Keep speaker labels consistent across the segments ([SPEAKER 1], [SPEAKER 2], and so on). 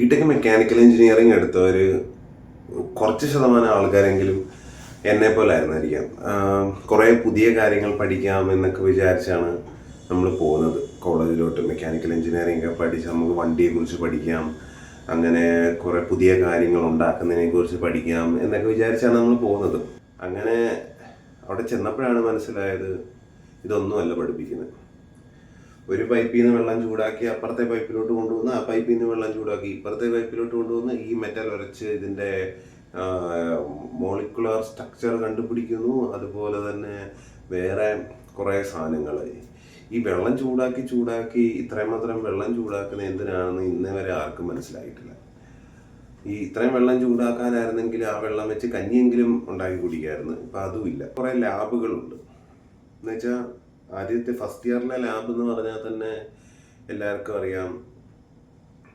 [SPEAKER 1] BTech mechanical engineering എടുത്തവർ കുറച്ച് ശതമാനം ആൾക്കാരെങ്കിലും എന്നെ പോലെ ആയിരുന്നായിരിക്കാം. കുറേ പുതിയ കാര്യങ്ങൾ പഠിക്കാം എന്നൊക്കെ വിചാരിച്ചാണ് നമ്മൾ പോകുന്നത് കോളേജിലോട്ട്. മെക്കാനിക്കൽ എഞ്ചിനീയറിംഗ് ഒക്കെ പഠിച്ച് നമുക്ക് വണ്ടിയെക്കുറിച്ച് പഠിക്കാം, അങ്ങനെ കുറേ പുതിയ കാര്യങ്ങൾ ഉണ്ടാക്കുന്നതിനെക്കുറിച്ച് പഠിക്കാം എന്നൊക്കെ വിചാരിച്ചാണ് നമ്മൾ പോകുന്നത്. അങ്ങനെ അവിടെ ചെന്നപ്പോഴാണ് മനസ്സിലായത് ഇതൊന്നുമല്ല പഠിപ്പിക്കുന്നത്. ഒരു പൈപ്പിൽ നിന്ന് വെള്ളം ചൂടാക്കി അപ്പുറത്തെ പൈപ്പിലോട്ട് കൊണ്ടുവന്ന്, ആ പൈപ്പിൽ നിന്ന് വെള്ളം ചൂടാക്കി ഇപ്പുറത്തെ പൈപ്പിലോട്ട് കൊണ്ടുവന്ന് ഈ മെറ്റൽ ഉരച്ച് ഇതിൻ്റെ മോളിക്കുലർ സ്ട്രക്ചർ കണ്ടുപിടിക്കുന്നു. അതുപോലെ തന്നെ വേറെ കുറേ സാധനങ്ങൾ. ഈ വെള്ളം ചൂടാക്കി ഇത്രയും മാത്രം വെള്ളം ചൂടാക്കുന്ന എന്തിനാണെന്ന് ഇന്നേ വരെ ആർക്കും മനസ്സിലായിട്ടില്ല. ഈ ഇത്രയും വെള്ളം ചൂടാക്കാനായിരുന്നെങ്കിൽ ആ വെള്ളം വെച്ച് കഞ്ഞിയെങ്കിലും ഉണ്ടാക്കി കുടിക്കാമായിരുന്നു. ഇപ്പം അതുമില്ല. കുറേ ലാബുകളുണ്ട്. എന്നുവെച്ചാൽ ആദ്യത്തെ ഫസ്റ്റ് ഇയറിലെ ലാബ് എന്ന് പറഞ്ഞാൽ തന്നെ എല്ലാവർക്കും അറിയാം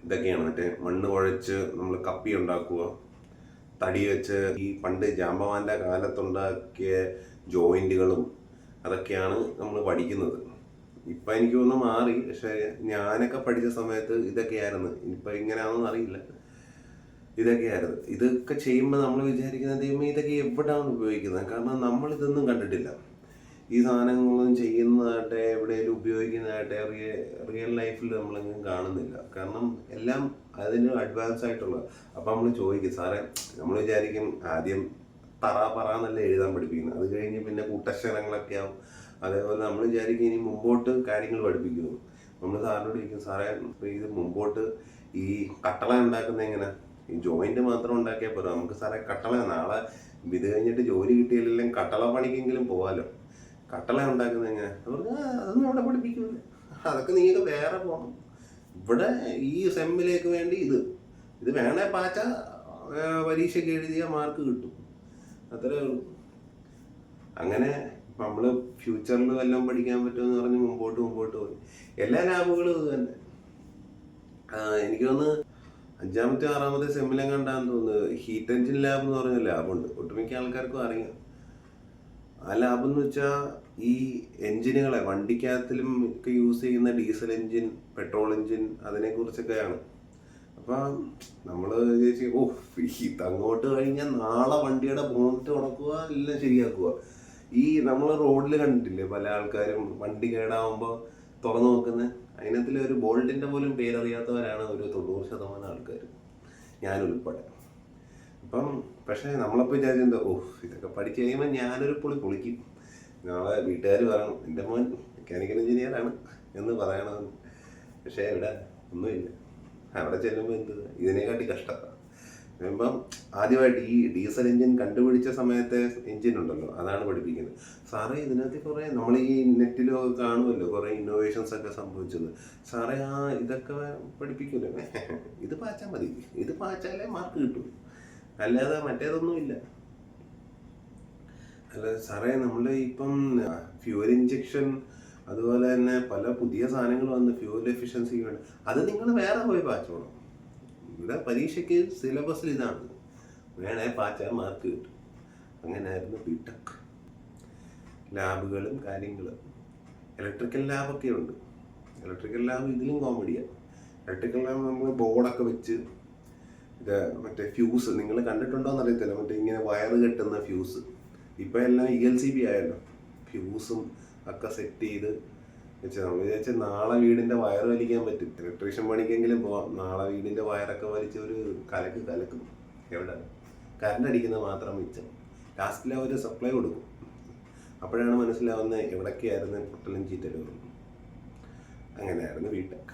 [SPEAKER 1] ഇതൊക്കെയാണ്. മറ്റേ മണ്ണ് കുഴച്ച് നമ്മൾ കപ്പി ഉണ്ടാക്കുക, തടി വെച്ച് ഈ പണ്ട് ജാമ്പവാൻ്റെ കാലത്തുണ്ടാക്കിയ ജോയിൻറ്റുകളും അതൊക്കെയാണ് നമ്മൾ പഠിക്കുന്നത്. ഇപ്പം എനിക്ക് തോന്നുന്നു മാറി. പക്ഷേ ഞാനൊക്കെ പഠിച്ച സമയത്ത് ഇതൊക്കെയായിരുന്നു. ഇപ്പം ഇങ്ങനെയാണെന്ന് അറിയില്ല, ഇതൊക്കെയായിരുന്നു. ഇതൊക്കെ ചെയ്യുമ്പോൾ നമ്മൾ വിചാരിക്കുന്നത് ദൈവമേ ഇതൊക്കെ എവിടെയാണ് ഉപയോഗിക്കുന്നത്? കാരണം നമ്മളിതൊന്നും കണ്ടിട്ടില്ല. ഈ സാധനങ്ങളും ചെയ്യുന്നതായിട്ട് എവിടെയെങ്കിലും ഉപയോഗിക്കുന്നതായിട്ട് റിയൽ ലൈഫിൽ നമ്മളെങ്കിലും കാണുന്നില്ല. കാരണം എല്ലാം അതിന് അഡ്വാൻസ് ആയിട്ടുള്ള. അപ്പം നമ്മൾ ചോദിക്കും, സാറേ നമ്മൾ വിചാരിക്കും ആദ്യം പറ എന്നല്ല എഴുതാൻ പഠിപ്പിക്കുന്നത്, അത് കഴിഞ്ഞ് പിന്നെ കൂട്ടക്ഷരങ്ങളൊക്കെ ആവും. അതേപോലെ നമ്മൾ വിചാരിക്കും ഇനി മുമ്പോട്ട് കാര്യങ്ങൾ പഠിപ്പിക്കുന്നു. നമ്മൾ സാറിനോട് ചോദിക്കും, സാറേ ഇത് മുമ്പോട്ട് ഈ കട്ടള ഉണ്ടാക്കുന്നത് എങ്ങനെ? ഈ ജോയിന്റ് മാത്രം ഉണ്ടാക്കിയാൽ പോരാ, നമുക്ക് സാറേ കട്ടള നാളെ ഇത് കഴിഞ്ഞിട്ട് ജോലി കിട്ടിയില്ലെങ്കിൽ കട്ടള പണിക്കെങ്കിലും പോകാമല്ലോ. കട്ടള ഉണ്ടാക്കുന്നത് എങ്ങനെ? അതൊന്നും അവിടെ പഠിപ്പിക്കുന്നില്ല. അതൊക്കെ നിങ്ങൾക്ക് വേറെ പോകണം. ഇവിടെ ഈ സെമ്മിലേക്ക് വേണ്ടി ഇത് വേണേ പാച്ച പരീക്ഷയ്ക്ക് എഴുതിയ മാർക്ക് കിട്ടും, അത്രേ ഉള്ളൂ. അങ്ങനെ നമ്മൾ ഫ്യൂച്ചറിൽ വല്ലതും പഠിക്കാൻ പറ്റുമെന്ന് പറഞ്ഞ് മുമ്പോട്ട് പോയി. എല്ലാ ലാബുകളും ഇത് തന്നെ. എനിക്ക് തോന്നുന്നു 5ാമത്തെ 6ാമത്തെ സെമ്മിലും കണ്ടാന്ന് തോന്നുന്നത് ഹീറ്റ് എഞ്ചിൻ ലാബ് എന്ന് പറഞ്ഞ ലാബുണ്ട്. ഒട്ടുമിക്ക ആൾക്കാർക്കും അറിയാം. ആ ലാബ് എന്ന് വെച്ചാൽ ഈ എൻജിനുകളെ വണ്ടിക്കകത്തിലും ഒക്കെ യൂസ് ചെയ്യുന്ന ഡീസൽ എൻജിൻ, പെട്രോൾ എൻജിൻ, അതിനെക്കുറിച്ചൊക്കെയാണ്. അപ്പം നമ്മൾ വിചാരിച്ചു ഇതങ്ങോട്ട് കഴിഞ്ഞാൽ നാളെ വണ്ടിയുടെ ബോണറ്റ് ഉണക്കുക, എല്ലാം ശരിയാക്കുക. ഈ നമ്മൾ റോഡിൽ കണ്ടിട്ടില്ലേ പല ആൾക്കാരും വണ്ടി കേടാവുമ്പോൾ തുറന്നു നോക്കുന്നത്? അതിനകത്തിൽ ഒരു ബോൾട്ടിൻ്റെ പോലും പേരറിയാത്തവരാണ് ഒരു 90% ആൾക്കാർ, ഞാനുൾപ്പെടെ. അപ്പം പക്ഷേ നമ്മളപ്പോൾ വിചാരിച്ചെന്താ ഇതൊക്കെ പഠിച്ചു കഴിയുമ്പോൾ ഞാനൊരു പൊളിക്കും. നാളെ വീട്ടുകാർ പറയണം എൻ്റെ മോൻ മെക്കാനിക്കൽ എഞ്ചിനീയറാണ് എന്ന് പറയണമെന്ന്. പക്ഷേ ഇവിടെ ഒന്നുമില്ല. അവിടെ ചെല്ലുമ്പോൾ ഇതിനെക്കാട്ടി കഷ്ടമാണ്. ഇപ്പം ആദ്യമായിട്ട് ഈ ഡീസൽ എൻജിൻ കണ്ടുപിടിച്ച സമയത്തെ എൻജിൻ ഉണ്ടല്ലോ, അതാണ് പഠിപ്പിക്കുന്നത്. സാറേ ഇതിനകത്ത് കുറേ നമ്മൾ ഈ നെറ്റിലൊക്കെ കാണുമല്ലോ കുറേ ഇന്നോവേഷൻസ് ഒക്കെ സംഭവിച്ചത്. സാറേ ഇതൊക്കെ പഠിപ്പിക്കുമല്ലോ. ഇത് പാച്ചാൽ മതി, ഇത് പാച്ചാലേ മാർക്ക് കിട്ടും, അല്ലാതെ മറ്റേതൊന്നുമില്ല. അല്ല സാറേ നമ്മൾ ഇപ്പം ഫ്യൂവൽ ഇഞ്ചക്ഷൻ, അതുപോലെ തന്നെ പല പുതിയ സാധനങ്ങൾ വന്ന് ഫ്യൂവൽ എഫിഷ്യൻസി വേണം, അത് നിങ്ങൾ വേറെ പോയി പാച്ചോണം. ഇവിടെ പരീക്ഷയ്ക്ക് സിലബസിൽ ഇതാണ്, വേണേ പാച്ചാൽ മാർക്ക് കിട്ടും. അങ്ങനെയായിരുന്നു ബിടെക്. ലാബുകളും കാര്യങ്ങളും. ഇലക്ട്രിക്കൽ ലാബൊക്കെ ഉണ്ട്. ഇലക്ട്രിക്കൽ ലാബ് ഇതിലും കോമഡിയാണ്. ഇലക്ട്രിക്കൽ ലാബ് നമ്മൾ ബോർഡൊക്കെ വെച്ച് ഇത് മറ്റേ ഫ്യൂസ് നിങ്ങൾ കണ്ടിട്ടുണ്ടോ എന്നറിയത്തില്ല, മറ്റേ ഇങ്ങനെ വയറ് കെട്ടുന്ന ഫ്യൂസ്. ഇപ്പം എല്ലാം ELCB ആയല്ലോ. ഫ്യൂസും ഒക്കെ സെറ്റ് ചെയ്ത് നമ്മൾ വിചാരിച്ചാൽ നാളെ വീടിൻ്റെ വയറ് വലിക്കാൻ പറ്റും. ഇലക്ട്രീഷ്യൻ പണിക്കെങ്കിലും പോവാം. നാളെ വീടിൻ്റെ വയറൊക്കെ വലിച്ച് ഒരു കലക്കും. എവിടെ കറണ്ട് അടിക്കുന്നത് മാത്രം മിച്ചം. ലാസ്റ്റിൽ അവർ സപ്ലൈ കൊടുക്കും. അപ്പോഴാണ് മനസ്സിലാവുന്നത് എവിടൊക്കെയായിരുന്നു പൊട്ടലും ചീറ്റലും. അങ്ങനെയായിരുന്നു ബിടെക്.